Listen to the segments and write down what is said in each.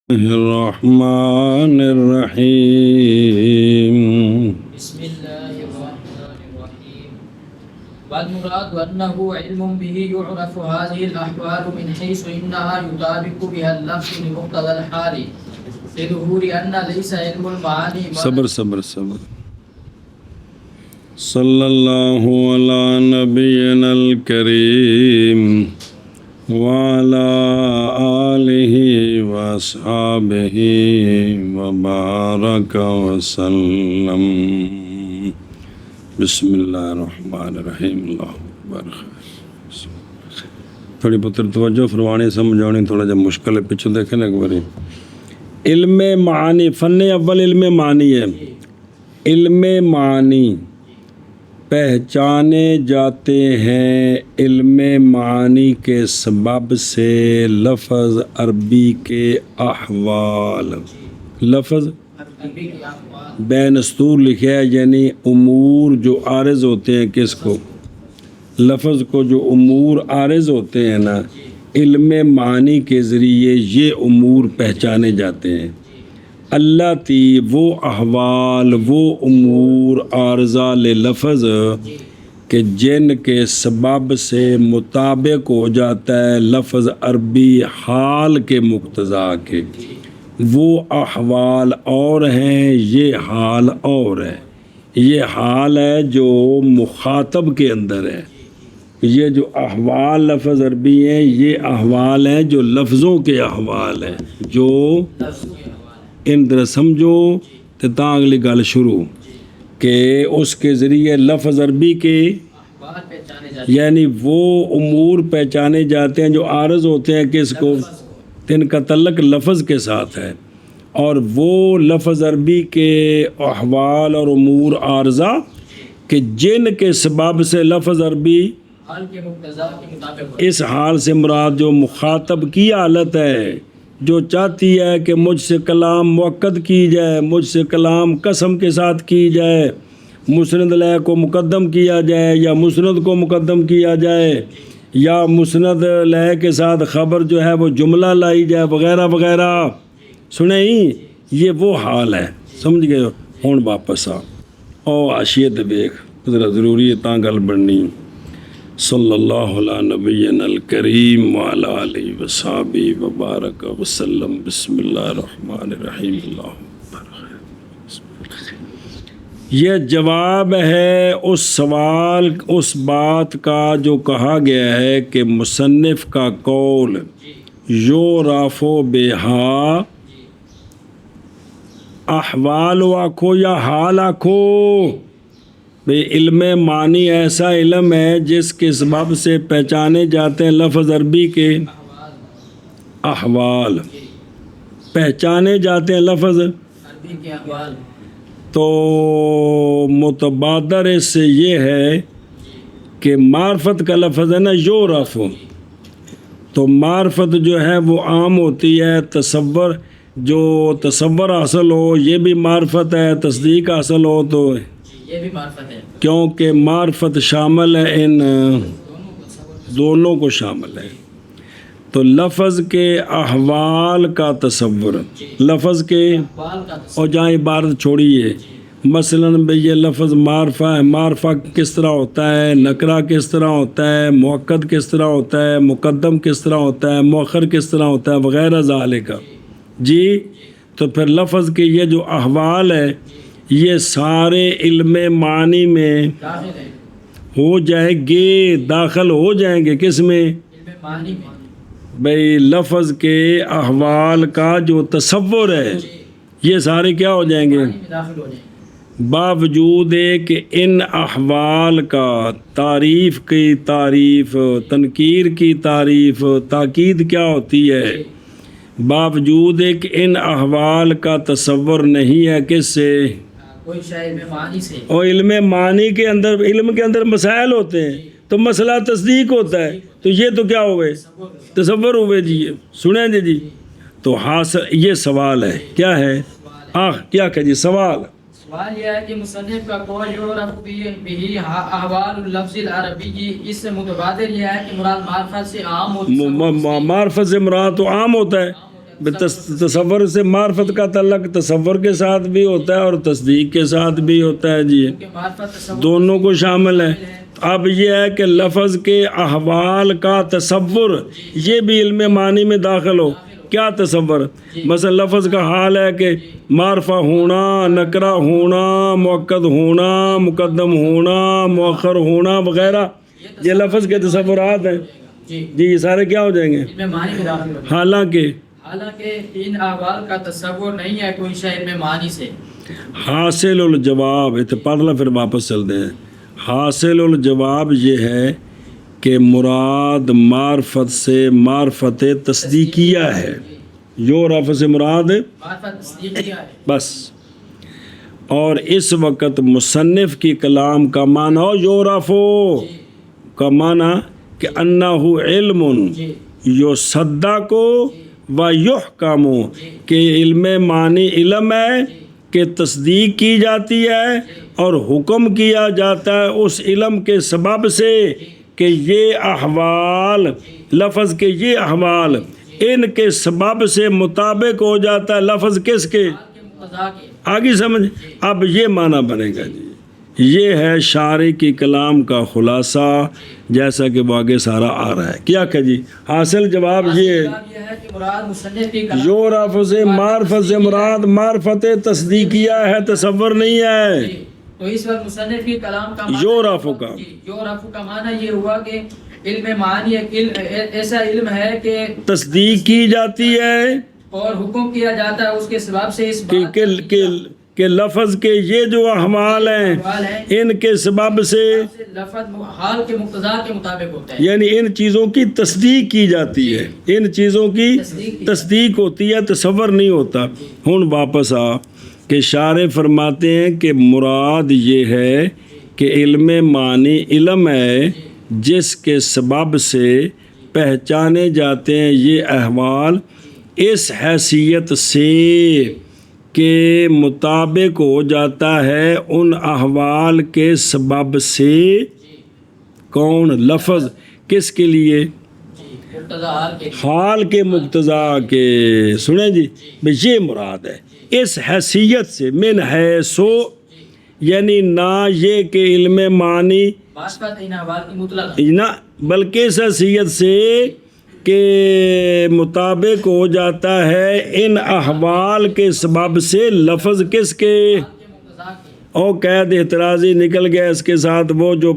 الرحمن الرحیم بسم اللہ الرحمن الرحیم والمراد أنه علم به يعرف هذه الأحوال من حيث إنها يطابق بها اللفظ لمقتضى الحال لظهور أن ليس علم المعاني صبر صلی اللہ علی نبینا الکریم وعلى آلہ واصحابہ وبارک وسلم بسم اللہ الرحمن الرحیم اللہ اکبر تھوڑی پتر توجہ فرمانی سمجھانی تھوڑا جب مشکل ہے پچھو دیکھیں نا ایک باری علم معانی فن اول علم معانی ہے علم معانی پہچانے جاتے ہیں علم معانی کے سبب سے لفظ عربی کے احوال لفظ بین اسطور لکھا ہے یعنی امور جو عارض ہوتے ہیں کس کو لفظ کو جو امور عارض ہوتے ہیں نا علم معانی کے ذریعے یہ امور پہچانے جاتے ہیں اللہ تی وہ احوال وہ امور عارضہ لفظ کہ جن کے سبب سے مطابق ہو جاتا ہے لفظ عربی حال کے مقتضا کے وہ احوال اور ہیں یہ حال اور ہے یہ حال ہے جو مخاطب کے اندر ہے یہ جو احوال لفظ عربی ہیں یہ احوال ہیں جو لفظوں کے احوال ہیں جو ان طرح سمجھو تو تاں اگلی گل شروع کہ اس کے ذریعے لفظ عربی کے یعنی وہ امور پہچانے جاتے ہیں جو عارض ہوتے ہیں کس کو ان کا تعلق لفظ کے ساتھ ہے اور وہ لفظ عربی کے احوال اور امور عارضہ کہ جن کے سبب سے لفظ عربی اس حال سے مراد جو مخاطب کی حالت ہے جو چاہتی ہے کہ مجھ سے کلام مؤکد کی جائے مجھ سے کلام قسم کے ساتھ کی جائے مسند لے کو مقدم کیا جائے یا مسند کو مقدم کیا جائے یا مسند لے کے ساتھ خبر جو ہے وہ جملہ لائی جائے وغیرہ وغیرہ سنیں یہ وہ حال ہے سمجھ گئے ہون واپس او عاشیت دیکھ ذرا ضروری ہے تاں گل بڑھنی صلی اللہ علی نبینا الکریم وعلی آلہ وصحبہ وبارک وسلم بسم اللہ الرحمن الرحیم اللہ یہ جواب ہے اس سوال اس بات کا جو کہا گیا ہے کہ مصنف کا قول یعرف بہا احوال آکھو یا حال آکھو بھئی علم معنی ایسا علم ہے جس کے سبب سے پہچانے جاتے ہیں لفظ عربی کے احوال پہچانے جاتے ہیں لفظ عربی کے احوال تو متبادر اس سے یہ ہے کہ معرفت کا لفظ ہے نا یعرف تو معرفت جو ہے وہ عام ہوتی ہے تصور جو تصور حاصل ہو یہ بھی معرفت ہے تصدیق حاصل ہو تو یہ بھی معرفت ہے کیونکہ معرفت شامل ہے ان دونوں کو شامل ہے تو لفظ کے احوال کا تصور لفظ کے اور جہاں عبارت چھوڑیے مثلاً بھئی یہ لفظ معرفہ ہے معرفہ کس طرح ہوتا ہے نکرہ کس طرح ہوتا ہے مؤکد کس طرح ہوتا ہے مقدم کس طرح ہوتا ہے مؤخر کس طرح ہوتا ہے وغیرہ ذالک جی تو پھر لفظ کے یہ جو احوال ہے یہ سارے علم معنی میں ہو جائیں گے داخل ہو جائیں گے کس میں بھئی لفظ کے احوال کا جو تصور ہے یہ سارے کیا ہو جائیں گے باوجود کہ ان احوال کا تعریف کی تعریف تنکیر کی تعریف تاکید کیا ہوتی ہے باوجود کہ ان احوال کا تصور نہیں ہے کس سے اور علم معنی کے اندر علم کے اندر مسائل ہوتے ہیں تو مسئلہ تصدیق ہوتا ہے تو یہ تو کیا ہوئے تصور ہوئے جی سنیں جی تو حاصل یہ سوال ہے کیا ہے کیا کہ جی سوال سوال یہ ہے کہ مصنف کا قول یعرف به احوال اللفظ العربی اس سے متبادر یہ ہے کہ مراد معرفت سے عام ہوتا ہے معرفت سے مراد تو عام ہوتا ہے تصور سے معرفت کا تعلق تصور کے ساتھ بھی ہوتا ہے اور تصدیق کے ساتھ بھی ہوتا ہے جی، کہ معرفت تصور دونوں کو شامل ہے۔ اب یہ ہے کہ لفظ کے احوال کا تصور یہ بھی علم معنی میں داخل ہو۔ کیا تصور؟ مثلا لفظ کا حال ہے کہ معرفہ ہونا، نکرہ ہونا، مؤکد ہونا، مقدم ہونا، مؤخر ہونا وغیرہ، یہ لفظ کے تصورات ہیں جی جی، یہ سارے کیا ہو جائیں گے؟ علم معنی میں داخل ہوگا۔ حالانکہ ان احوال کا تصور نہیں ہے کوئی شے علم معنی سے۔ حاصل الجواب، پڑھ لیں پھر واپس چلتے ہیں۔ حاصل الجواب یہ ہے کہ مراد معرفت سے معرفت تصدیقیہ ہے، یعرف سے مراد معرفت تصدیقیہ ہے بس۔ اور اس وقت مصنف کی کلام کا معنی یعرف کا معنی کہ انہ علم جی یصدق و یحکم، کہ علم معنی علم ہے کہ تصدیق کی جاتی ہے اور حکم کیا جاتا ہے اس علم کے سبب سے کہ یہ احوال، لفظ کے یہ احوال ان کے سبب سے مطابق ہو جاتا ہے لفظ کس کے؟ کے مقتضا کے۔ آگے سمجھ؟ اب یہ معنی بنے گا جی، یہ ہے شاعری کی کلام کا خلاصہ جیسا کہ وہ آگے سارا آ رہا ہے۔ کیا کہ جی حاصل جواب یہ ہے، جواب یہ ہے کہ مراد مصنف کی کلام یعرف سے معرفت سے مراد معرفت تصدیقیہ ہے، تصور نہیں ہے۔ جی، تو اس وقت مصنف کی کلام کا یعرف کا جی، یعرف کا معنی یہ ہوا کہ علم معنی ایسا علم ہے کہ تصدیق کی جاتی ہے اور حکم کیا جاتا ہے اس کے سبب سے اس بات کہ لفظ کے یہ جو احوال ہیں ان کے سبب سے لفظ حال کے مقتضا کے مطابق ہوتا ہے، یعنی ان چیزوں کی تصدیق کی جاتی ہے، ان چیزوں کی تصدیق ہوتی ہے، تصور نہیں ہوتا۔ ہن واپس آ کہ شارح فرماتے ہیں کہ مراد یہ ہے کہ علم معنی علم ہے جس کے سبب سے پہچانے جاتے ہیں یہ احوال اس حیثیت سے کے مطابق ہو جاتا ہے ان احوال کے سبب سے۔ کون؟ لفظ کس کے لیے؟ مقتضا حال کے حال کے مقتضا کے۔ سنیں جی یہ مراد ہے اس حیثیت سے، من حیثو یعنی نہ یہ کہ علم معنی معرفت ان احوال کی مطلق نہ بلکہ اس حیثیت سے کے مطابق ہو جاتا ہے ان احوال کے سبب سے لفظ کس کے؟ مقتضا کے۔ او قید اعتراضی نکل گیا اس کے ساتھ وہ جو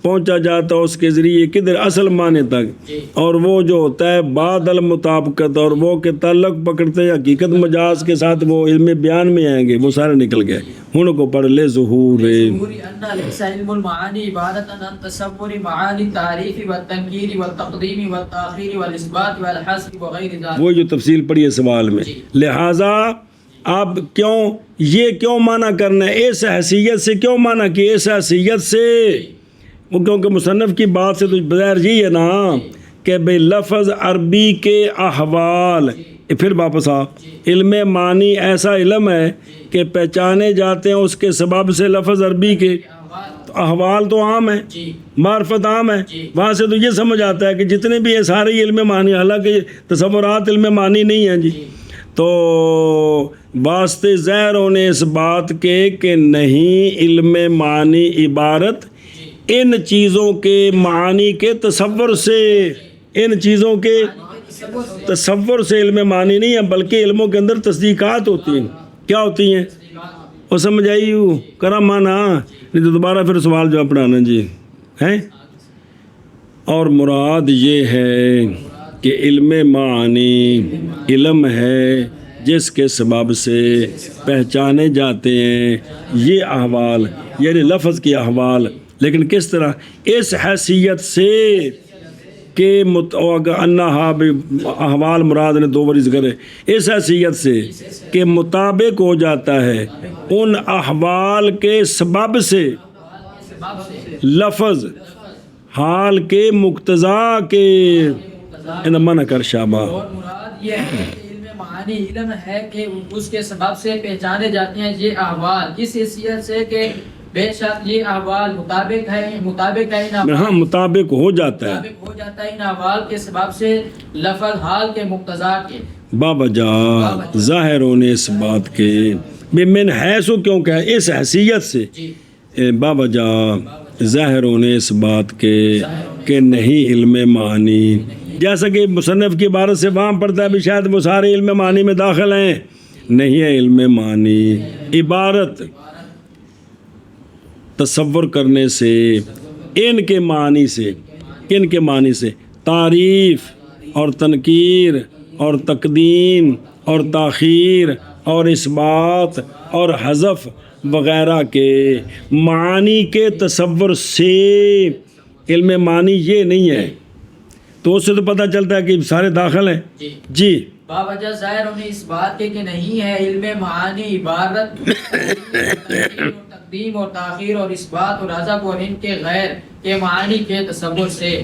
پہنچا جاتا اس کے ذریعے کدھر؟ اصل معنی تک، اور وہ جو ہوتا ہے بعد المطابقت اور وہ کے تعلق پکڑتے ہیں حقیقت مجاز کے ساتھ، وہ علم بیان میں آئیں گے، وہ سارے نکل گئے۔ ان کو پڑھ لے ظہور ظہوری ان لیس علم المعانی عبادتا عن تصور معانی التعریف والتنکیر والتقدیم والتاخیر والاثبات والحذف وغیر ذلك، وہ جو تفصیل پڑھی ہے سوال میں۔ لہٰذا اب کیوں یہ کیوں معنی کرنا ہے؟ اس حیثیت سے کیوں معنی کی؟ اس حیثیت سے وہ کیونکہ مصنف کی بات سے تو بظاہر یہی ہے نا کہ بھئی لفظ عربی کے احوال، پھر واپس آ، علم معنی ایسا علم ہے کہ پہچانے جاتے ہیں اس کے سبب سے لفظ عربی کے احوال تو عام ہیں، معرفت عام ہے، وہاں سے تو یہ سمجھ آتا ہے کہ جتنے بھی ہیں سارے علم معنی، حالانکہ تصورات علم معنی نہیں ہیں جی۔ تو واسطے ظاہر ہونے اس بات کے کہ نہیں علم معنی عبارت ان چیزوں کے معانی کے تصور سے، ان چیزوں کے تصور سے علم معنی نہیں ہے، بلکہ علموں کے اندر تصدیقات ہوتی ہیں۔ کیا ہوتی ہیں؟ وہ سمجھ آئی ہو کرا مانا، نہیں تو دوبارہ پھر سوال جواب پڑھانا جی ہیں۔ اور مراد یہ ہے کہ علم معنی علم ہے جس کے سبب سے پہچانے جاتے ہیں یہ احوال، یعنی لفظ کے احوال، لیکن کس طرح؟ اس حیثیت سے کہ انہا احوال مراد نے دو بار ذکر ہے، اس حیثیت سے کہ مطابق ہو جاتا ہے ان احوال کے سبب سے لفظ حال کے مقتضا کے۔ ان منع کر شابہ۔ اور مراد یہ ہے کہ علم معنی علم ہے کہ اس کے سبب سے پہچانے جاتے ہیں یہ احوال، اس حیثیت سے کہ بے شک یہ احوال مطابق ہے ان ہاں مطابق ہو جاتا ہے مطابق ہو جاتا ہے ان احوال کے سبب سے لفظ حال کے مقتضا کے باوجہ ظاہر ہونے اس بات کے بے من حیثو کیوں کہ اس حیثیت سے جی باوجہ ظاہر ہونے اس بات کے کہ نہیں علم معنی، جیسا کہ مصنف کی عبارت سے وہاں پڑھتا ہے بھی شاید وہ سارے علم معنی میں داخل ہیں، نہیں ہے علم معنی عبارت تصور کرنے سے ان کے معنی سے تعریف اور تنکیر اور تقدیم اور تاخیر اور اثبات اور حذف وغیرہ کے معانی کے تصور سے علم معنی یہ نہیں ہے، تو اس سے تو پتہ چلتا ہے کہ سارے داخل ہیں جی باوجہ ظاہر ہونے اس بات کے کہ نہیں ہے علم معانی عبارت تقدیم اور تاخیر اور اثبات اور حذف اور ان کے غیر کے معانی کے تصور سے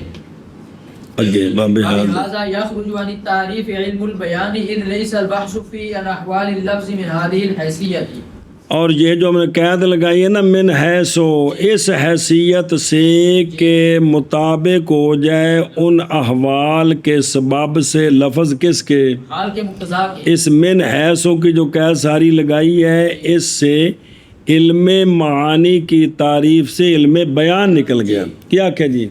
اگے باب لہذا یخرج عن التعریف علم البیان اذ لیس البحث فی عن احوال اللفظ من هذه الحیثیت، اور یہ جو ہم نے قید لگائی ہے نا من حیثو اس حیثیت سے کہ مطابق ہو جائے ان احوال کے سبب سے لفظ کس کے حال کے مقتضا کے، اس من حیثو کی جو قید ساری لگائی ہے اس سے علم معانی کی تعریف سے علم بیان نکل گیا، کیا کہ جی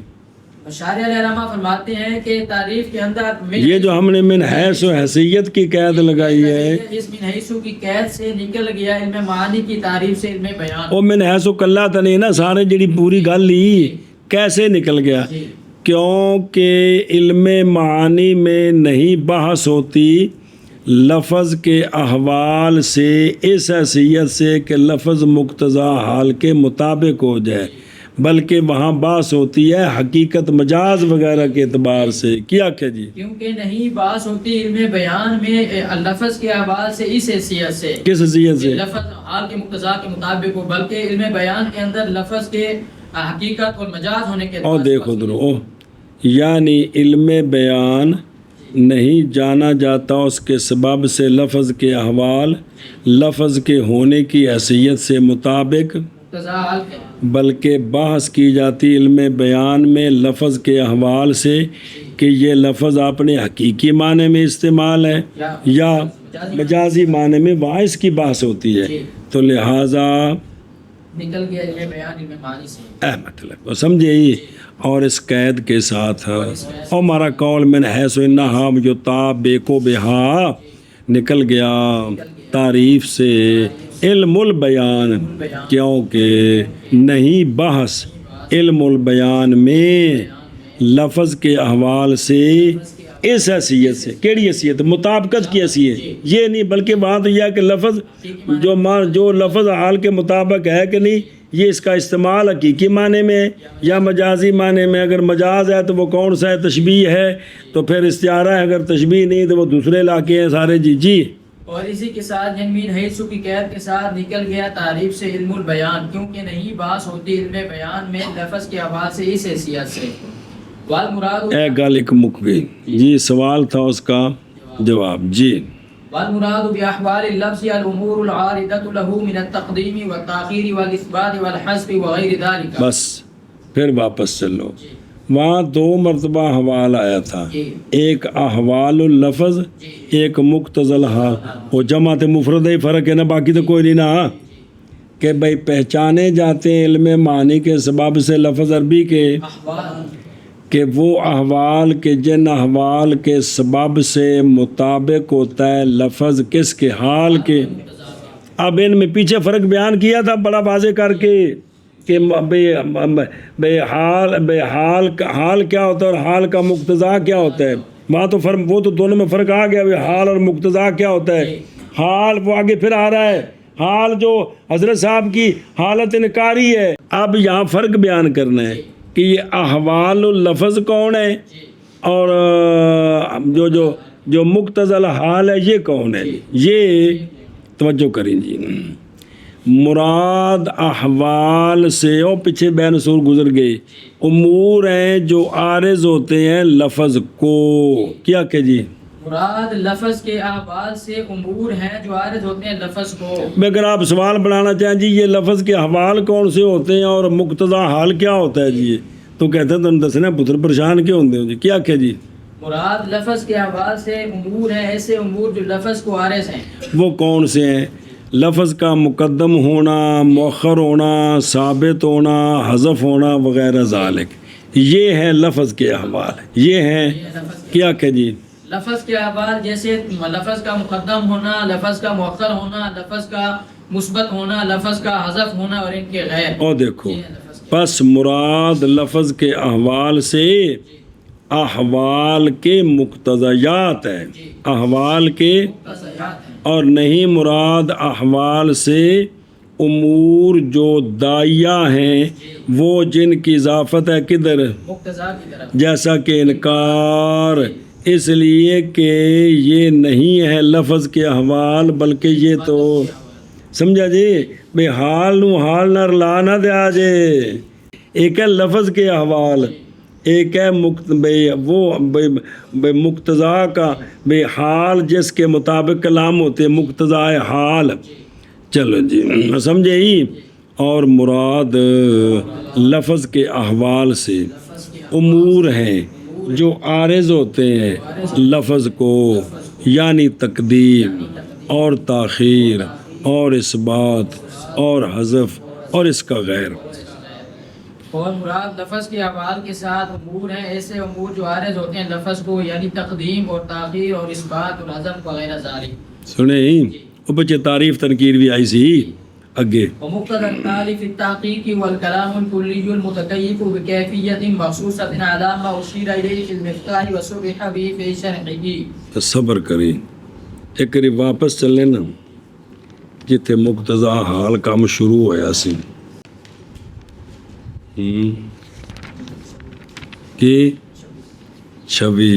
اشاریہ علیہ الرحمہ فرماتے ہیں کہ تعریف کے اندر یہ جو ہم نے من حیث و حیثیت کی قید لگائی ہے اس من حیثو کی قید سے نکل گیا علم معانی کی تعریف سے علم بیان، وہ من حیث و کلہ تھا نہیں نا سارے جڑی پوری گل لی کیسے نکل گیا، کیونکہ علم معانی میں نہیں بحث ہوتی لفظ کے احوال سے اس حیثیت سے کہ لفظ مقتضا حال کے مطابق ہو جائے، بلکہ وہاں بحث ہوتی ہے حقیقت مجاز وغیرہ کے اعتبار سے، کیا کہ جی کیونکہ نہیں بحث ہوتی علم بیان میں لفظ کے احوال سے اس حیثیت سے، کس حیثیت سے لفظ حال کے مقتضا کے مطابق ہو، بلکہ علم بیان کے اندر لفظ کے حقیقت اور مجاز ہونے کے اور دیکھو درو یعنی علم بیان نہیں جانا جاتا اس کے سبب سے لفظ کے احوال لفظ کے ہونے کی حیثیت سے مطابق، مقتضا حال کے، بلکہ بحث کی جاتی علم بیان میں لفظ کے احوال سے کہ یہ لفظ اپنے حقیقی معنی میں استعمال ہے یا مجازی معنی میں، وہاں اس کی بحث ہوتی ہے، تو لہٰذا نکل گیا علم بیان علم معانی سے مطلب سمجھے ہی، اور اس قید کے ساتھ اور ہمارا قول من حیث انہا یطابق بہا نکل گیا تعریف سے علم البیان، کیونکہ نہیں بحث علم البیان میں لفظ کے احوال سے اس حیثیت سے، کیڑی حیثیت مطابقت کی حیثیت، یہ نہیں بلکہ وہاں تو یہ ہے کہ لفظ جو لفظ حال کے مطابق ہے کہ نہیں، یہ اس کا استعمال حقیقی معنی میں یا مجازی معنی میں، اگر مجاز ہے تو وہ کون سا ہے، تشبیہ ہے تو پھر استعارہ ہے، اگر تشبیہ نہیں تو وہ دوسرے علاقے ہیں سارے جی اور اسی کے ساتھ من حیث کی قید کے ساتھ نکل گیا تعریف سے علم البیان، کیونکہ نہیں بحث ہوتی علم بیان میں لفظ کے آواز سے اس حیثیت سے، والمراد اے گل ایک مک گئی جی، سوال تھا اس کا جواب جی، والمراد باحوال اللفظ الامور العارضة له من التقدیم والتاخیر والاثبات والحذف وغیر ذلك، بس پھر واپس چلو، وہاں دو مرتبہ حوال آیا تھا، ایک احوال اللفظ ایک مقتضی الحال، وہ جمع تے مفرد ہی فرق ہے نا، باقی تو کوئی نہیں نا، کہ بھئی پہچانے جاتے ہیں علم معنی کے سبب سے لفظ عربی کے کہ وہ احوال کے جن احوال کے سبب سے مطابق ہوتا ہے لفظ کس کے حال کے، اب ان میں پیچھے فرق بیان کیا تھا بڑا واضح کر کے کہ بے حال کیا ہوتا ہے اور حال کا مقتضا کیا ہوتا ہے، وہاں تو فرق وہ تو دونوں میں فرق آ گیا، حال اور مقتضا کیا ہوتا ہے، حال وہ آگے پھر آ رہا ہے، حال جو حضرت صاحب کی حالت انکاری ہے، اب یہاں فرق بیان کرنا ہے کہ یہ احوال اللفظ کون ہے اور جو مقتضی الحال ہے یہ کون ہے، یہ توجہ کریں جی، مراد احوال سے اور پیچھے بین سور گزر گئے، امور ہیں جو عارض ہوتے ہیں لفظ کو، کیا کہ جی مراد لفظ کے احوال سے امور ہیں جو عارض ہوتے ہیں لفظ کو. اگر آپ سوال بنانا چاہیں جی یہ لفظ کے احوال کون سے ہوتے ہیں اور مقتضا حال کیا ہوتا ہے جی تو کہتے ہیں تم دسنا پتر پریشان کیوں ہوتے ہو جی کیا کہ جی مراد لفظ کے احوال سے امور ہیں ایسے امور جو لفظ کو عارض ہیں. وہ کون سے ہیں؟ لفظ کا مقدم ہونا، مؤخر ہونا، ثابت ہونا، حذف ہونا وغیرہ ذالک، یہ ہے لفظ کے احوال. یہ ہیں کیا کہ جی لفظ کے احوال جیسے لفظ کا مقدم ہونا، لفظ کا مؤخر ہونا، لفظ کا مثبت ہونا، لفظ کا حذف ہونا اور ان کے غیر. اور دیکھو پس مراد لفظ کے احوال سے احوال کے مقتضیات ہے، احوال کے، اور نہیں مراد احوال سے امور جو داعیہ ہیں وہ جن کی اضافت ہے کدھر، مقتضا کی طرف. جیسا کہ انکار، اس لیے کہ یہ نہیں ہے لفظ کے احوال بلکہ یہ تو سمجھا جی بے حال نو حال نہ رلا نہ دیا جے. ایک ہے لفظ کے احوال، ایک ہے بے مقتضا کا بے حال جس کے مطابق کلام ہوتے مقتضا حال. چلو جی سمجھے ہی. اور مراد لفظ کے احوال سے امور ہیں جو عارض ہوتے ہیں لفظ کو، یعنی تقدیم اور تاخیر اور اثبات اور حذف اور اس کا غیر. اور مراد لفظ کے احوال کے ساتھ امور ہیں ایسے امور جو عارض ہوتے ہیں لفظ کو، یعنی تقدیم اور تاخیر اور اثبات اور حذف وغیرہ ذالک. سنیں ہی وہ بچے تعریف تنکیر بھی آئی سی اگے. ومقتضى التعريف التحقيقي والكلام الكلي المتكيف بكيفية مخصوصة على ما أشير إليه في المفتاح وصرح به في شرحه. صبر کریں ایک کری واپس چلے نا جتھے مقتضا حال کام شروع ہویا سی کہ چھوی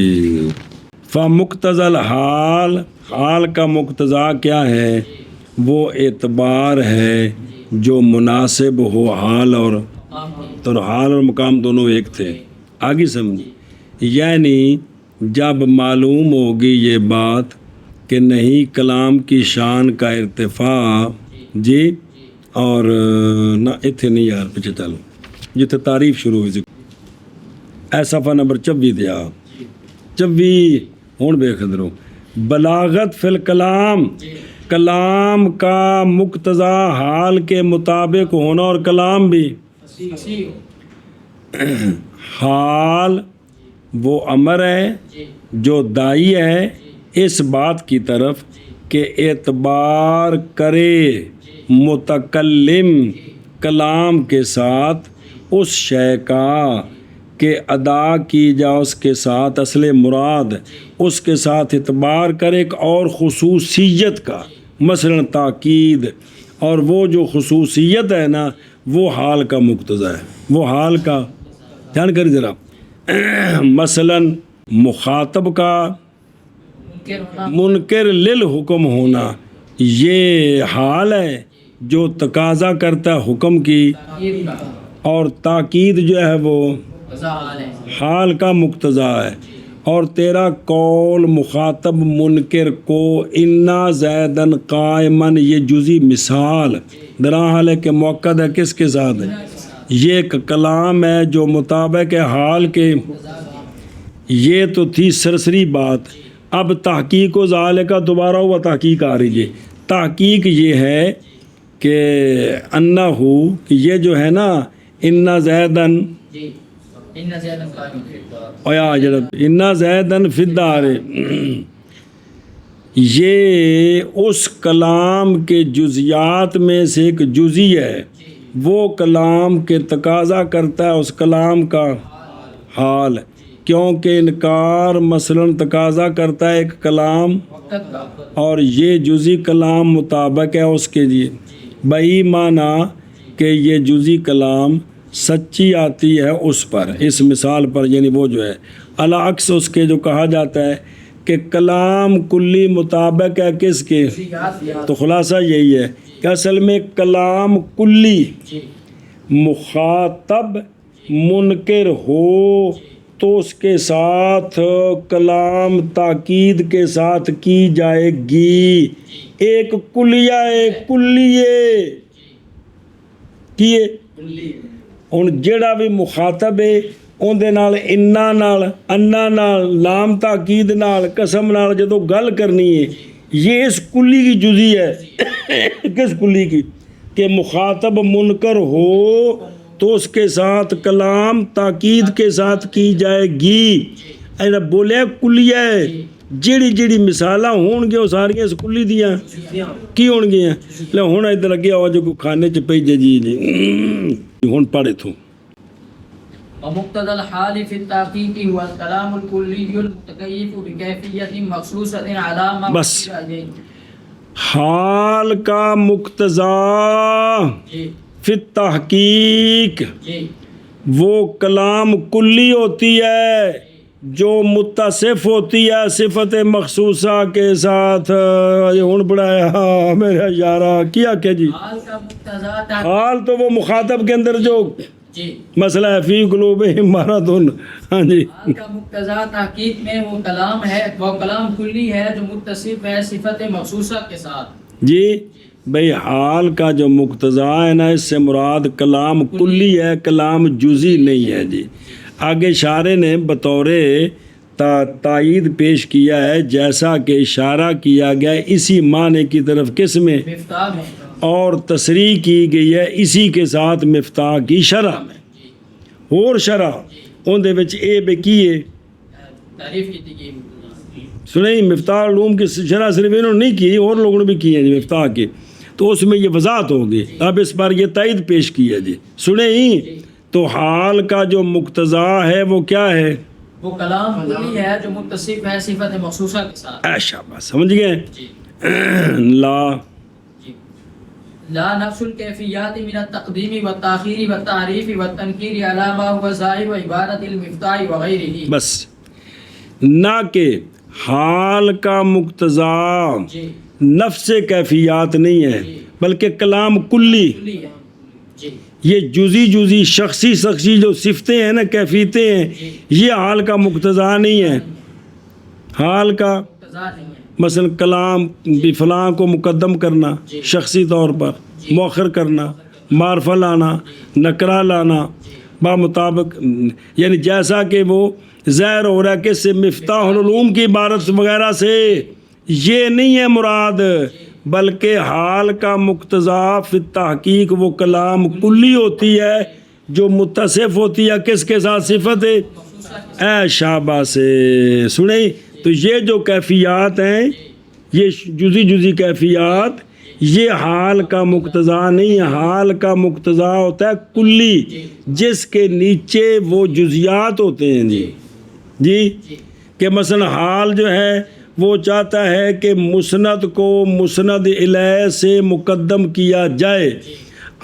فمقتضى الحال، حال کا مقتضا کیا ہے؟ وہ اعتبار ہے جو مناسب ہو حال اور حال اور مقام دونوں ایک تھے. آگے سمجھ، یعنی جب معلوم ہوگی یہ بات کہ نہیں کلام کی شان کا ارتفاع جی اور نہ اتنے نہیں یار پیچھے چلو جتنے تعریف شروع ہوئی سی اے صفحہ نمبر 24 دیا 24 ہون بے خدرو بلاغت فی الکلام، کلام کا مقتضا حال کے مطابق ہونا اور کلام بھی حال وہ امر ہے جو داعی ہے اس بات کی طرف کہ اعتبار کرے متکلم کلام کے ساتھ اس شے کا کہ ادا کی جا اس کے ساتھ اصل مراد اس کے ساتھ اعتبار کرے ایک اور خصوصیت کا، مثلا تاکید، اور وہ جو خصوصیت ہے نا وہ حال کا مقتضا ہے. وہ حال کا دھیان کر ذرا مثلا مخاطب کا منکر للحکم ہونا یہ حال ہے جو تقاضا کرتا ہے حکم کی، اور تاکید جو ہے وہ حال کا مقتضا ہے. اور تیرا قول مخاطب منکر کو انا زیدن قائمن یہ جزی مثال دراحال ہے کہ موقع ہے کس کے ساتھ ہے، یہ ایک کلام ہے جو مطابق حال کے. یہ تو تھی سرسری بات. اب تحقیق و ذالک کا دوبارہ ہوا تحقیق آ رہی ہے. تحقیق یہ ہے کہ انہو کہ یہ جو ہے نا انا زیدن انا زیدن فی الدار، یہ اس کلام کے جزیات میں سے ایک جزی ہے. وہ کلام کے تقاضا کرتا ہے اس کلام کا حال، کیونکہ انکار مثلا تقاضا کرتا ہے ایک کلام اور یہ جزی کلام مطابق ہے اس کے لیے بئی معنی کہ یہ جزی کلام سچی آتی ہے اس پر، اس مثال پر، یعنی وہ جو ہے علاقس اس کے جو کہا جاتا ہے کہ کلام کلی مطابق ہے کس کے. تو خلاصہ یہی ہے کہ اصل میں کلام کلی مخاطب منکر ہو تو اس کے ساتھ کلام تاکید کے ساتھ کی جائے گی. ایک کلیہ کلیے کیے. ہن جڑا بھی مخاطب ہے اندے نال انا نال انا نال لام تاکید نال قسم نال جدو گل کرنی ہے یہ اس کلی کی جزی ہے. کس کلی کی؟ کہ مخاطب منکر ہو تو اس کے ساتھ کلام تاکید کے ساتھ کی جائے گی. ایسا بولے کلیہ ہے. جیڑی مثالاں ہون گے وہ ساریاں اس کلی دیاں کی ہون گیاں. لے ہن ادھر لگے آواز جو کھانے چ پئی جی ہن پڑھے تھوں. ومقتضى الحال في التحقيق هو الكلام الكلي المتكيف بكيفية مخصوصة على ما بس. أشير إليه. حال کا مقتضا جی فی التحقیق جی وہ کلام کلی ہوتی ہے جو متصف ہوتی ہے صفت مخصوصہ کے ساتھ. یہ ہن پڑھایا میرا یارا کیا کہ جی حال کا مقتضا تحقیق. حال تو وہ مخاطب کے اندر جو جی مسئلہ ہے فی قلوبہم مرض. ہاں جی حال کا مقتضا تحقیق میں وہ کلام ہے، وہ کلام کلی ہے جو متصف ہے صفت مخصوصہ کے ساتھ. جی بھئی حال کا جو مقتضا ہے نا اس سے مراد کلام کلی ہے، کلام جزی نہیں ہے. جی آگے شارح نے بطور تائید پیش کیا ہے جیسا کہ اشارہ کیا گیا اسی معنی کی طرف کس میں مفتاح میں. اور تصریح کی گئی ہے اسی کے ساتھ مفتاح کی شرح میں. اور شرح ان دے وچ اے بے کیے تعریف کی تھی. سنیں مفتاح علوم کی شرح صرف انہوں نے نہیں کی اور لوگوں نے بھی کی ہے جی مفتاح کی، تو اس میں یہ وضاحت ہوگی. اب اس پر یہ تائید پیش کی ہے جی سنیں. تو حال کا جو مقتضا ہے وہ کیا ہے؟ وہ کلام کلی ہے جو متصف ہے صفت مخصوصہ کے ساتھ. شاباش سمجھ گئے. جی لا جی لا نفس الکیفیات من التقدیم والتاخیر والتعریف والتنکیر علی ما هو ظاہر وعبارت المفتاح وغیرہ. بس نہ کہ حال کا مقتضا جی نفس کیفیات نہیں ہے بلکہ کلام کلی. کلی ہے. جی یہ جزی شخصی جو صفتیں ہیں نا کیفیتیں ہیں یہ حال کا مقتضا نہیں ہے. حال کا مقتضا نہیں ہے. مثلا کلام بھی فلاں کو مقدم کرنا شخصی طور پر، مؤخر کرنا، معرفہ لانا، نکرہ لانا بمطابق، یعنی جیسا کہ وہ ظاہر ہو رہا ہے کہ سے مفتاح العلوم کی عبارت وغیرہ سے یہ نہیں ہے مراد، بلکہ حال کا مقتضا فی التحقیق وہ کلام کلی ہوتی ہے جو متصف ہوتی ہے کس کے ساتھ؟ صفت اے شابہ سے. سنیں تو یہ جو کیفیات ہیں یہ جزی کیفیات یہ حال کا مقتضا نہیں ہے. حال کا مقتضا ہوتا ہے کلی جس کے نیچے وہ جزیات ہوتے ہیں. جی کہ مثلا حال جو ہے وہ چاہتا ہے کہ مسند کو مسند الیہ سے مقدم کیا جائے.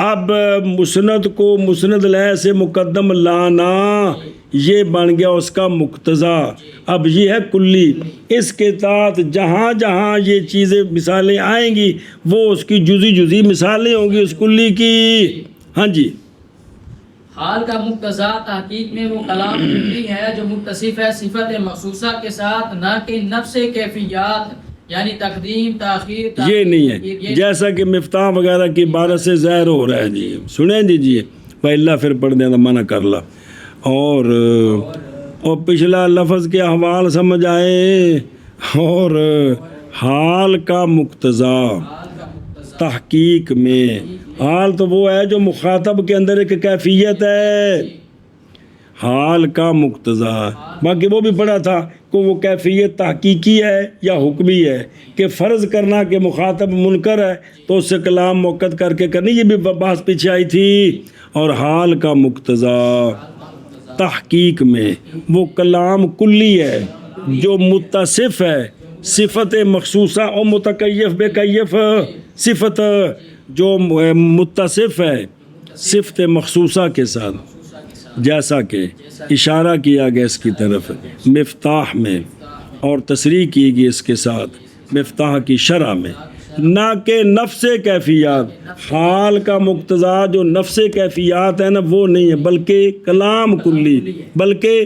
اب مسند کو مسند الیہ سے مقدم لانا یہ بن گیا اس کا مقتضا. اب یہ ہے کلی. اس کے تحت جہاں جہاں یہ چیزیں مثالیں آئیں گی وہ اس کی جزی مثالیں ہوں گی اس کلی کی. ہاں جی حال کا مقتضا تحقیق میں وہ کلام کلی ہے جو متصف ہے صفت مخصوصہ کے ساتھ، نہ کہ نفس کیفیات یعنی تقدیم تاخیر یہ نہیں ہے جیسا کہ مفتاح وغیرہ کی عبارت سے ظاہر ہو رہا ہے. جی سنیں جی بھائی اللہ پھر پڑھ دیں تو منع کر لا. اور پچھلا لفظ کے احوال سمجھ آئے. اور حال کا مقتضا تحقیق میں حال تو وہ ہے جو مخاطب کے اندر ایک کیفیت ہے. حال کا مقتضا باقی وہ بھی پڑھا تھا کہ وہ کیفیت تحقیقی ہے یا حکمی ہے کہ فرض کرنا کہ مخاطب منکر ہے تو اس سے کلام موقت کر کے کرنی، یہ بھی بحث پیچھے آئی تھی. اور حال کا مقتضا تحقیق میں وہ کلام کلی ہے جو متصف ہے صفت مخصوصہ اور متکیف بے کیف صفت جو متصف ہے صفت مخصوصہ کے ساتھ، جیسا کہ اشارہ کیا گیا اس کی طرف مفتاح میں اور تصریح کی گئی اس کے ساتھ مفتاح کی شرح میں، نہ کہ نفس کیفیات. حال کا مقتضا جو نفس کیفیات ہے نا وہ نہیں ہے بلکہ کلام کلی، بلکہ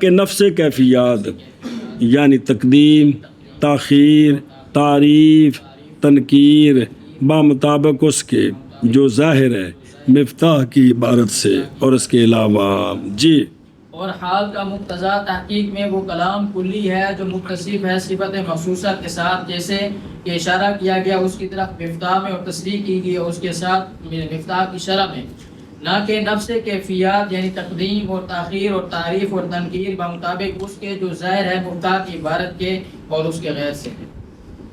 کہ نفس کیفیات یعنی تقدیم تاخیر تعریف تنکیر بامطابق اس کے جو ظاہر ہے مفتاح کی عبارت سے اور اس کے علاوہ جی اور حال کا مقتضا تحقیق میں وہ کلام کلی ہے جو متصف ہے صفت مخصوصہ کے ساتھ، جیسے کہ اشارہ کیا گیا اس کی طرف مفتاح میں اور تصریح کی گئی اس کے ساتھ مفتاح کی شرح میں، نہ کہ نفس کیفیات یعنی تقدیم اور تاخیر اور تعریف اور تنکیر بمطابق اس کے جو ظاہر ہے مفتاح کی عبارت کے اور اس کے غیر سے۔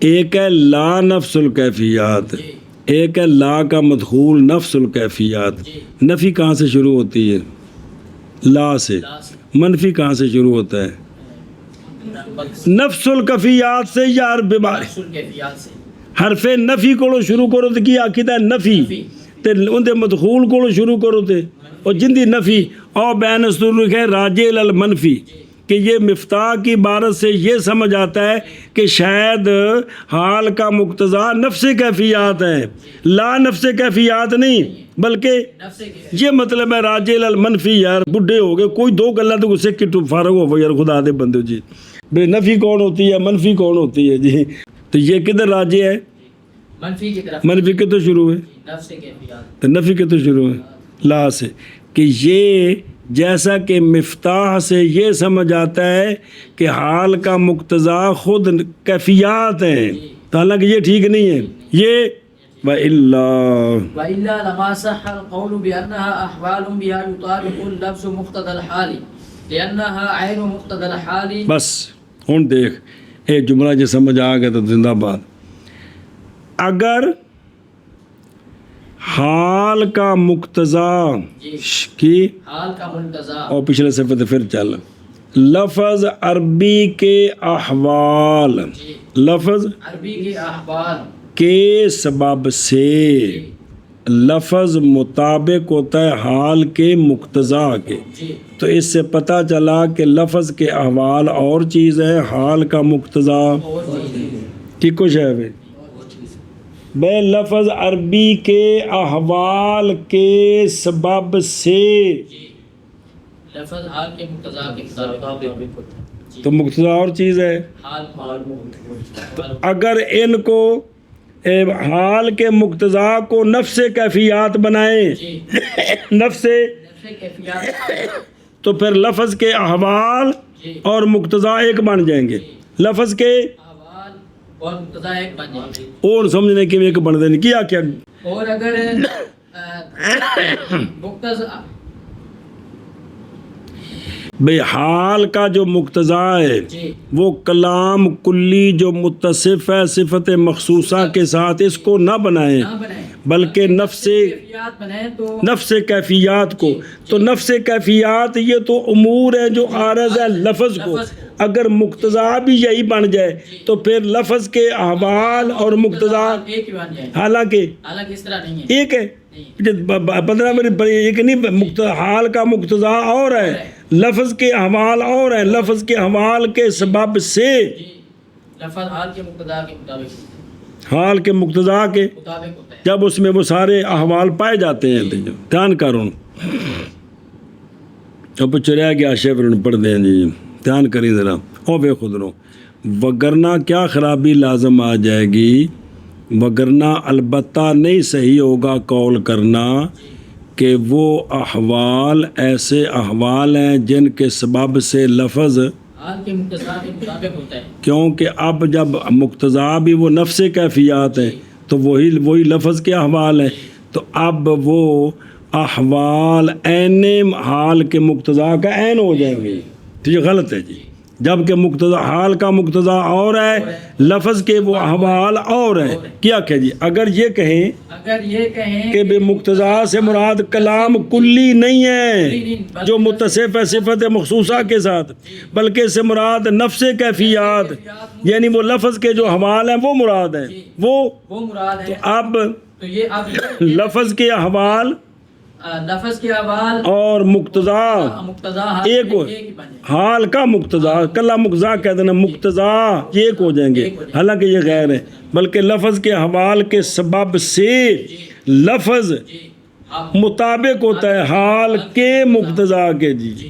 ایک ہے لا نفس الکیفیات، جی ایک ہے لا کا مدخول نفس الکیفیات۔ جی نفی کہاں سے شروع ہوتی ہے؟ لا سے۔ منفی کہاں سے شروع ہوتا ہے؟ نفس الکیفیات سے یا نفس الکیفیات سے۔ حرف نفی کو شروع کرو تو کی آخر نفی تے اندے مدخول کو شروع کرو تے اور جندی نفی او بین سر ہے راجع المنفی کہ یہ مفتاح کی عبارت سے یہ سمجھ آتا ہے کہ شاید حال کا مقتضا نفس کیفیات ہے، لا نفس کیفیات نہیں بلکہ نفس کے یہ مطلب ہے راجع المنفی۔ یار بڈھے ہو گئے کوئی دو گلاں تو اسے کٹو فارغ ہو یار خدا دے بندے جی، بے نفی کون ہوتی ہے منفی کون ہوتی ہے جی؟ تو یہ کدھر راجع ہے؟ منفی کی طرف، منفی کے تو شروع ہے نفس کیفیات۔ تو نفی کے تو شروع ہے لا سے، کہ یہ جیسا کہ مفتاح سے یہ سمجھ آتا ہے کہ حال کا مقتضا خود کیفیات ہیں، تو حالانکہ یہ ٹھیک نہیں ہے یہ وَإِلَّا وَإِلَّا لَمَا صَحَّ الْقَوْلُ بِأَنَّهَا أَحْوَالٌ بِهَا يُطَابِقُ اللَّفْظُ مُقْتَضَى الْحَالِ لِأَنَّهَا عَيْنُ مُقْتَضَى الْحَالِ۔ بس ہن دیکھ ایک جملہ جو سمجھ آ گیا تو زندہ باد۔ اگر حال کا مقتضا کی حال کا مقتضا اور پچھلے صفحے سے پھر چل لفظ عربی کے احوال، لفظ عربی کے احوال کے سبب سے لفظ مطابق ہوتا ہے حال کے مقتضا کے، جی تو اس سے پتہ چلا کہ لفظ کے احوال اور چیز ہے، حال کا مقتضا اور چیز ٹھیک کچھ ہے بے لفظ عربی کے احوال کے سبب سے، لفظ حال کے مقتضا کے مطابق تو مقتضا اور چیز ہے۔ حال اگر ان کو حال کے مقتضا کو نفس کیفیات بنائیں جی نفس کیفیات تو پھر لفظ کے احوال اور مقتضا ایک بن جائیں گے، لفظ کے احوال اور مقتضا ایک بن جائیں گے۔ اور سمجھنے کے ایک بن دینے کیا کیا اور اگر مقتضا بے حال کا جو مقتضا ہے جی وہ کلام کلی جو متصف ہے صفت مخصوصہ کے ساتھ اس کو نہ بنائیں نہ بنائیں بلکہ نفس کیفیات بنائیں تو نفس کیفیات کو، تو نفس کیفیات یہ تو امور ہے جو عارض ہے لفظ کو، اگر مقتضا بھی یہی بن جائے تو پھر لفظ کے احوال اور مقتضا ایک ہی بن جائیں، حالانکہ حالانکہ اس طرح نہیں ہے۔ ایک ہے 15 منٹ ایک نہیں، حال کا مقتضا اور ہے لفظ کے احوال اور ہیں، لفظ کے احوال کے سبب سے جی لفظ حال کے مقتضا کے مطابق حال کے مقتضا کے مطابق ہوتا ہے۔ جب اس میں وہ سارے احوال پائے جاتے ہیں تو دھیان کروں اب چریا گیا شیفر پڑھ دیں جی دھیان کریں ذرا او بے خود رو، وگرنہ کیا خرابی لازم آ جائے گی، وگرنہ البتہ نہیں صحیح ہوگا قول کرنا کہ وہ احوال ایسے احوال ہیں جن کے سبب سے لفظ حال کے مقتضا کے مطابق ہوتا ہے، کیونکہ اب جب مقتضا بھی وہ نفس کیفیات ہیں تو وہی لفظ کے احوال ہیں، تو اب وہ احوال عین حال کے مقتضا کا عین ہو جائیں گے، تو یہ غلط ہے جی، جبکہ مقتضا حال کا مقتضا اور ہے لفظ کے وہ احوال اور ہیں۔ کیا کہ جی اگر یہ کہیں کہ بے مقتضا سے مراد کلام کلی نہیں ہے جو متصف ہے صفت مخصوصہ کے ساتھ، بلکہ اس سے مراد نفس کیفیات یعنی وہ لفظ کے جو احوال ہیں وہ مراد ہیں، وہ مراد ہے۔ اب تو یہ اب لفظ کے احوال لفظ کے احوال اور مقتضا مقتضا ایک ہو، حال کا مقتضا کلا مقتضا کہہ دینا مقتضا یہ ایک ہو جائیں گے، حالانکہ یہ غیر ہے، بلکہ لفظ کے حوال کے سبب سے لفظ مطابق ہوتا ہے حال کے مقتضا کے۔ جی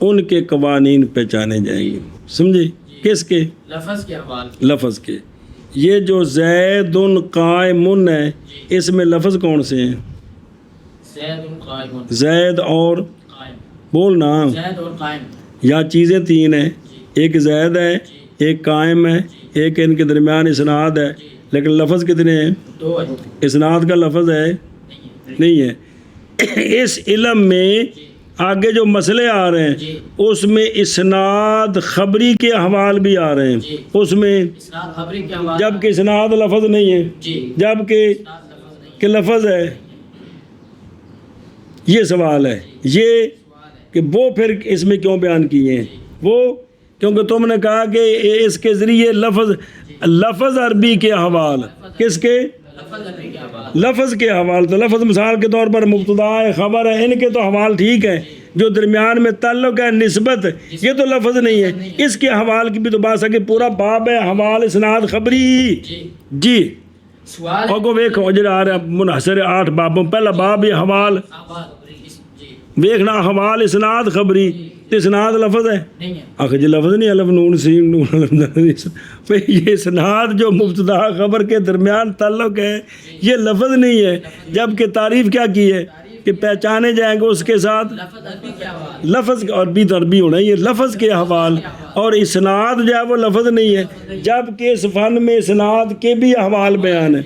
ان کے قوانین پہچانے جائیں گے. سمجھے؟ کس کے؟ لفظ کے حوال لفظ کے. یہ جو زید قائم ہے اس میں لفظ کون سے ہیں؟ زید قائم زید اور قائم بولنا. زید اور قائم یا چیزیں تین ہیں، ایک زید ہے ایک قائم ہے ایک ان کے درمیان اسناد ہے، لیکن لفظ کتنے ہیں؟ دو ہے اسناد کا لفظ ہے نہیں ہے. اس علم میں آگے جو مسئلے آ رہے ہیں جی اس میں اسناد خبری کے احوال بھی آ رہے ہیں اس میں، اسناد خبری کے حوال جبکہ اسناد لفظ نہیں ہے، جی جبکہ اسناد لفظ نہیں کہ لفظ ہے. یہ سوال ہے یہ کہ وہ پھر اس میں کیوں بیان کیے ہیں وہ، کیونکہ تم نے کہا کہ اس کے ذریعے لفظ عربی کے حوال. کس کے؟ لفظ عربی کے حوال لفظ کے حوال. تو لفظ مثال کے طور پر مبتدا ہے خبر ہے ان کے تو حوال ٹھیک ہے، جو درمیان میں تعلق ہے نسبت یہ تو لفظ نہیں ہے. اس کے حوال کی بھی تو بات ہے کہ پورا باب ہے حوال اسناد خبری. جی جی سوال اور کو ویکھو جڑا آ رہا منحصر 8 بابوں پہلا باب یہ حوال حوال جی ویکھنا حوال اسناد خبری تو اسناد لفظ ہے. نہیں ہے آخر جی لفظ نہیں الف نون سین نون الف یہ اسناد جو مبتدا خبر کے درمیان تعلق ہے یہ لفظ نہیں ہے، جبکہ تعریف کیا کی ہے کہ پہچانے جائیں گے اس کے ساتھ لفظ عربی کے حوال لفظ عربی تو عربی ہونا ہے، یہ لفظ کے حوال. اور اسناد جو ہے وہ لفظ نہیں ہے، جبکہ اس فن میں اسناد کے بھی احوال بیان ہے.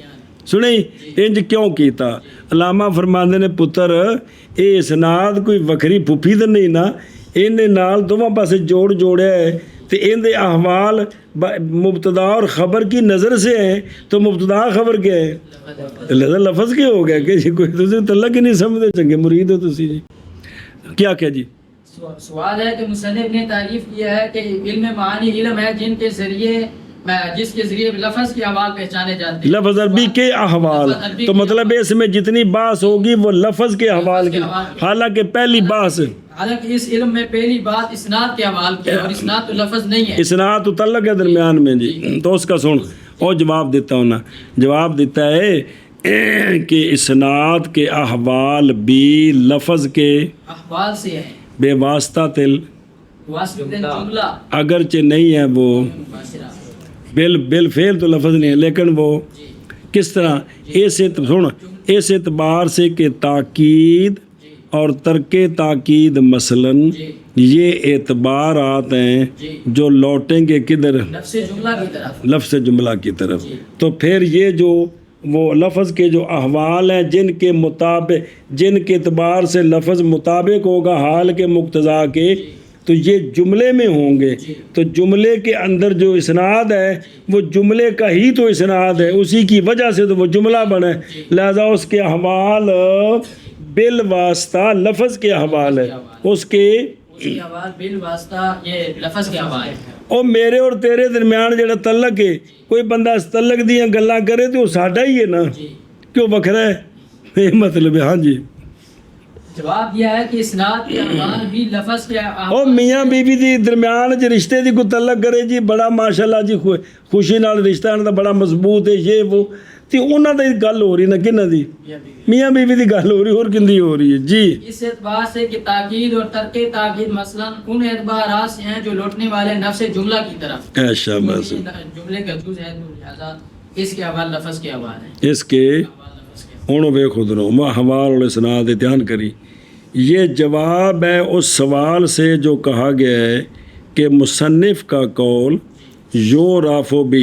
سنیں انج کیوں کیتا؟ علامہ فرماندے نے پتر اے اسناد کوئی وکری پھپھی تو نہیں نا، ان نال دونوں پاسے جوڑیا ہے تو ان دے احوال مبتدا اور خبر کی نظر سے ہیں. تو مبتدا خبر کیا ہے؟ لفظ کے ہو گیا کہ جی کوئی دوسرے تعلق ہی نہیں سمجھتے. چنگے مرید ہو تسی جی. کیا جی سوال ہے کہ مصنف نے تعریف کیا ہے کہ علم معانی علم ہے جس کے ذریعے لفظ کے حوال پہچانے جاتے ہیں. لفظ عربی کے احوال تو مطلب اس میں جتنی بحث ہوگی وہ لفظ کے حوال کی، حالانکہ پہلی بحث حالانکہ اس علم میں پہلی بات اسناد کے حوال کی ہے اور اسناد تو لفظ نہیں ہے. اسناد تو تعلق ہے درمیان میں جی. تو اس کا سن اور جواب دیتا ہوں نا، جواب دیتا ہے کہ اسناد کے احوال بھی لفظ کے احوال سے ہے بے واسطہ تل واسطہ جملہ اگرچہ نہیں ہے وہ مباشرہ بل فعل تو لفظ نہیں ہے، لیکن وہ کس طرح اس اعتبار سے کہ تاکید اور ترک تاکید مثلاً یہ اعتبارات ہیں جو لوٹیں گے کدھر؟ لفظ جملہ کی طرف لفظ جملہ کی طرف. تو پھر یہ جو وہ لفظ کے جو احوال ہیں جن کے اعتبار سے لفظ مطابق ہوگا حال کے مقتضا کے، تو یہ جملے میں ہوں گے. تو جملے کے اندر جو اسناد ہے وہ جملے کا ہی تو اسناد ہے، اسی کی وجہ سے تو وہ جملہ بنے، لہذا اس کے احوال بالواسطہ لفظ کے حوال ہے. اس کے حوال بالواسطہ یہ لفظ کے حوال ہے. اور میرے اور تیرے درمیان جڑا تعلق ہے، کوئی بندہ اس تعلق دیاں گلاں کرے تو وہ ساڈا ہی ہے نا، کیوں وکھرا ہے؟ یہ مطلب ہے. ہاں جی جواب دیا ہے کہ اسناد کے حوال بھی لفظ کے اور میاں بیوی دی درمیان چ رشتے دی کوئی تعلق کرے جی بڑا ماشاءاللہ جی خوشی نال رشتہ انہاں دا بڑا مضبوط ہے یہ وہ، تے انہاں دی گل ہو رہی نا کنہاں دی؟ میاں بیوی دی گل ہو رہی اور کندی ہو رہی ہے جی. اس اعتبار سے کہ تاکید اور ترک تاکید مثلا ان اعتبارات سے ہیں جو لوٹنے والے نفس جملہ کی طرف. اچھا بس جملے کا جز ہے لہذا اس کے حوال لفظ کے حوال ہے. اس کے ہوں ویکھو درو ما حوال اور اسناد دھیان کری. یہ جواب ہے اس سوال سے جو کہا گیا ہے کہ مصنف کا قول یعرف بہ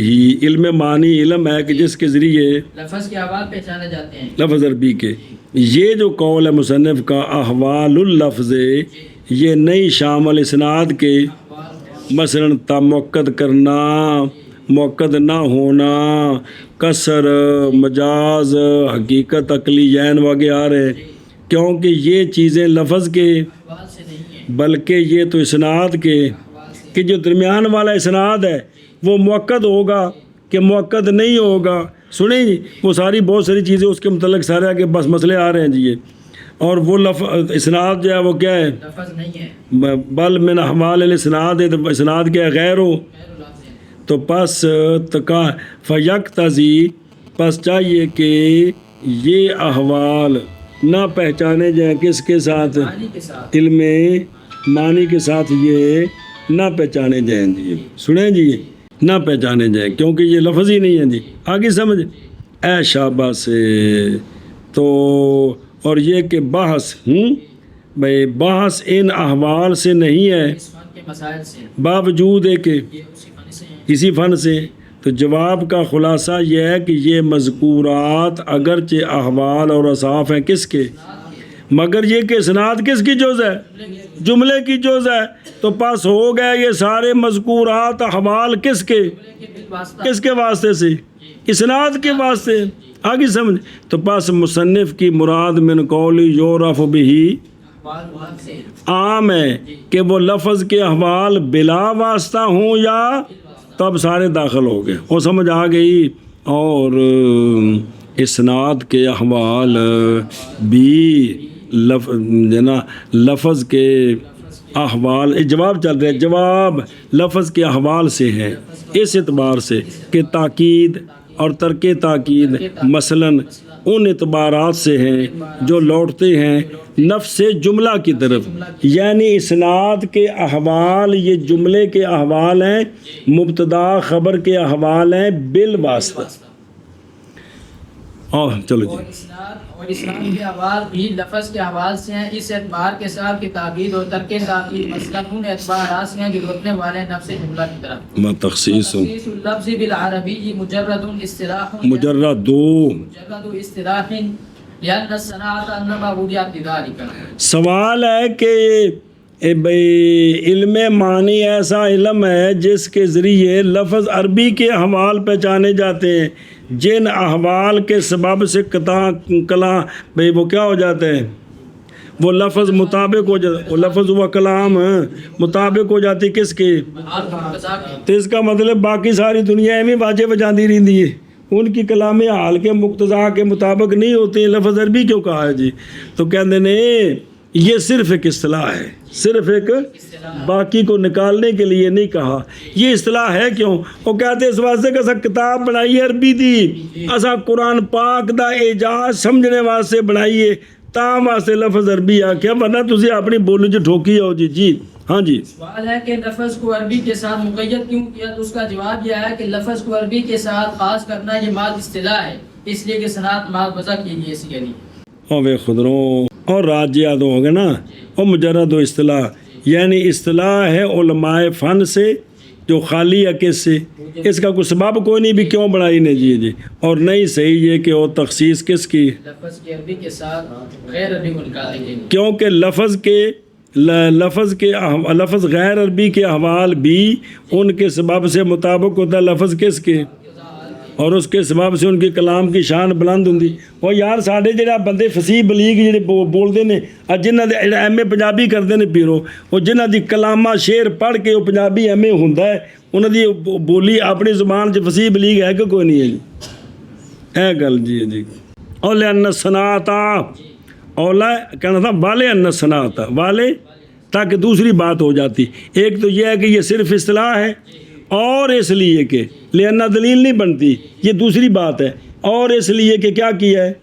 علم معنی علم ہے کہ جس کے ذریعے لفظ کے حوال پہچانے جاتے ہیں. لفظ عربی کے یہ جو قول ہے مصنف کا احوال اللفظ یہ نہیں شامل اسناد کے، مثلا تموقد کرنا، موقد نہ ہونا، کسر، مجاز، حقیقت، عقلی عین وغیرہ، کیونکہ یہ چیزیں لفظ کے حوال سے نہیں ہے بلکہ یہ تو اسناد کے، کہ جو درمیان والا اسناد ہے وہ موقد ہوگا کہ موقد نہیں ہوگا. سنیں جی وہ ساری بہت ساری چیزیں اس کے متعلق سارے آگے بس مسئلے آ رہے ہیں جی یہ. اور وہ اسناد جو ہے وہ کیا ہے؟ لفظ نہیں ہے بل من احوال الاسناد ہے. تو اسناد کیا ہے؟ غیر ہو. تو پس فیقتضی پس چاہیے کہ یہ احوال نہ پہچانے جائیں کس کے ساتھ؟ معنی کے ساتھ علم معنی کے ساتھ یہ نہ پہچانے جائیں جی، سنیں جی، نہ پہچانے جائیں کیونکہ یہ لفظ ہی نہیں ہے جی، آگے سمجھ اے شابہ سے تو، اور یہ کہ بحث بھائی بحث ان احوال سے نہیں ہے اس فن کے مسائل سے، باوجود ہے کہ یہ اسی فن سے ہیں۔ کسی فن سے، تو جواب کا خلاصہ یہ ہے کہ یہ مذکورات اگرچہ احوال اور اوصاف ہیں کس کے، مگر یہ کہ اسناد کس کی جز ہے؟ جملے کی جز ہے، تو پس ہو گئے یہ سارے مذکورات احوال کس کے، کس کے واسطے سے؟ اسناد کے واسطے، آگے سمجھ، تو پس مصنف کی مراد من قولی یعرف بہی عام ہے کہ وہ لفظ کے احوال بلا واسطہ ہوں یا تب سارے داخل ہو گئے، وہ سمجھ آ گئی، اور اسناد کے احوال بھی لفظ کے احوال، جواب چل رہے، جواب لفظ کے احوال سے ہے اس اعتبار سے کہ تاکید اور ترک تاکید مثلاً ان اعتبارات سے ہیں جو لوٹتے ہیں نفس جملہ کی طرف، یعنی اسناد کے احوال یہ جملے کے احوال ہیں، مبتدا خبر کے احوال ہیں بالواسطہ۔ چلو جی، اور اسناد کے احوال بھی لفظ کے حوال سے ہیں اس اعتبار کے ساتھ کہ تاکید اور ترک تاکید مثلا ان اعتبارات سے ہیں جو روکنے والے نفس جملہ کی طرف۔ تخصیص تخصیص اللفظ بالعربی مجرد اصطلاح مجرد اصطلاح لأن الصناعة انما وضعت لذلك۔ سوال ہے کہ بھئی علم معنی ایسا علم ہے جس کے ذریعے لفظ عربی کے احوال پہچانے جاتے ہیں، جن احوال کے سبب سے کلام بھئی وہ کیا ہو جاتے ہیں، وہ لفظ مطابق ہو جاتا، وہ لفظ ہوا کلام مطابق ہو جاتی کس کے، تو اس کا مطلب باقی ساری دنیا میں واجب بجاندی رہتی ہے، ان کی کلام حال کے مقتضا کے مطابق نہیں ہوتے ہیں، لفظ عربی کیوں کہا ہے جی؟ تو کہتے ہیں یہ صرف ایک اصطلاح ہے، صرف ایک، باقی کو نکالنے کے لیے نہیں کہا، یہ اصطلاح ہے کیوں؟ وہ کہتے ہیں اس واسطے کہ اسا کتاب بنائی عربی دی، اسا قرآن پاک دا اعجاز سمجھنے واسطے بنائیے، تاں واسطے لفظ عربی آکھیا، ورنہ تسی اپنی بولی جو ٹھوکی ہو جی۔ ہاں جی، سوال ہے کہ لفظ کو عربی کے ساتھ مقید کیوں کیا؟ تو اس کا جواب یہ ہے کہ لفظ کو عربی کے ساتھ خاص کرنا یہ ماد اصطلاح ہے، اس لیے کہ صنعت ماد وضع کی گئی اسی کے لیے۔ اور بے خدروں اور راجیات ہو گئے نا، اور مجرد و اصطلاح، یعنی اصطلاح ہے علماء فن سے جو خالی ہے کس سے، اس کا کوئی سبب کوئی نہیں بھی کیوں بنائی نے جی، اور نہیں صحیح یہ کہ وہ تخصیص کس کی، لفظ کی عربی کے ساتھ غیر عربی کو نکال دیں گے، کیونکہ لفظ غیر عربی کے احوال بھی ان کے سبب سے مطابق ہوتا ہے لفظ کس کے، اور اس کے سبب سے ان کی کلام کی شان بلند ہوندی۔ وہ یار ساڈے جڑا بندے فصیح بلیغ جڑے بولدے نے، جنہاں دے ایم اے پنجابی کردے نے پیرو، وہ جنہاں دی کلامہ شعر پڑھ کے وہ پنجابی ایم اے ہوندا ہے، انہاں دی بولی اپنی زبان 'چ فصیح بلیغ ہے کہ کوئی نہیں ہے جی، اے گل جی۔ اور لأن الصناعۃ اولا کہنا تھا والے ان الصناعۃ والے، تاکہ دوسری بات ہو جاتی، ایک تو یہ ہے کہ یہ صرف اصطلاح ہے، اور اس لیے کہ لأن دلیل نہیں بنتی، یہ دوسری بات ہے، اور اس لیے کہ کیا کیا ہے،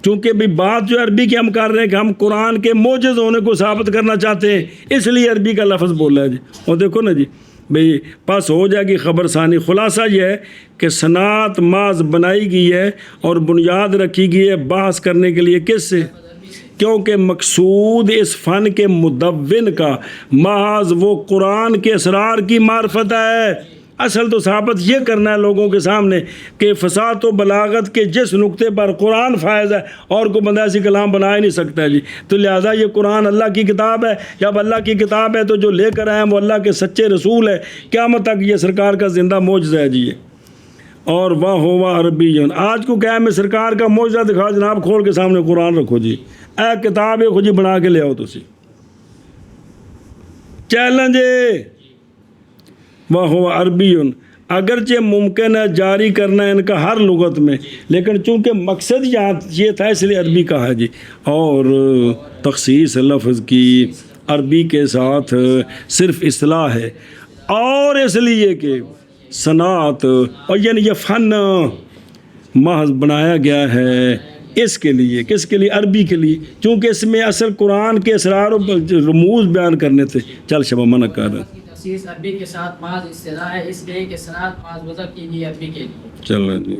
چونکہ بھی بات جو عربی کی ہم کر رہے ہیں کہ ہم قرآن کے معجز ہونے کو ثابت کرنا چاہتے ہیں، اس لیے عربی کا لفظ بولا ہے جی۔ اور دیکھو نا جی بھئی پاس ہو جائے گی خبر ثانی، خلاصہ یہ ہے کہ صنعت محض بنائی گئی ہے اور بنیاد رکھی گئی ہے بحث کرنے کے لیے کس سے، کیونکہ مقصود اس فن کے مدون کا محض وہ قرآن کے اسرار کی معرفت ہے۔ اصل تو ثابت یہ کرنا ہے لوگوں کے سامنے کہ فصاحت و بلاغت کے جس نقطے پر قرآن فائز ہے اور کوئی بندہ ایسی کلام بنا ہی نہیں سکتا ہے جی، تو لہٰذا یہ قرآن اللہ کی کتاب ہے، جب اللہ کی کتاب ہے تو جو لے کر آئے ہیں وہ اللہ کے سچے رسول ہے، قیامت تک یہ سرکار کا زندہ معجزہ ہے جی۔ اور وہ ہوا عربی، آج کو کیا ہے، میں سرکار کا معجزہ دکھا جناب، کھول کے سامنے قرآن رکھو جی، اے کتاب خود جی بنا کے لے آؤ تسی، چیلنج وہ ہوا عربی، اگرچہ ممکن ہے جاری کرنا ان کا ہر لغت میں، لیکن چونکہ مقصد یہ تھا اس لیے عربی کہا ہے جی۔ اور تخصیص لفظ کی عربی کے ساتھ صرف اصطلاح ہے، اور اس لیے کہ صنعت اور یعنی یہ فن محض بنایا گیا ہے اس کے لیے، کس کے لیے؟ عربی کے لیے، چونکہ اس میں اصل قرآن کے اسرار و رموز بیان کرنے تھے. چل شبہ منع کر رہا کی تخصیص عربی کے ساتھ محض اصطلاح ہے، اس لیے کہ صنعت محض وضع کی گئی عربی کے لیے. چل جی.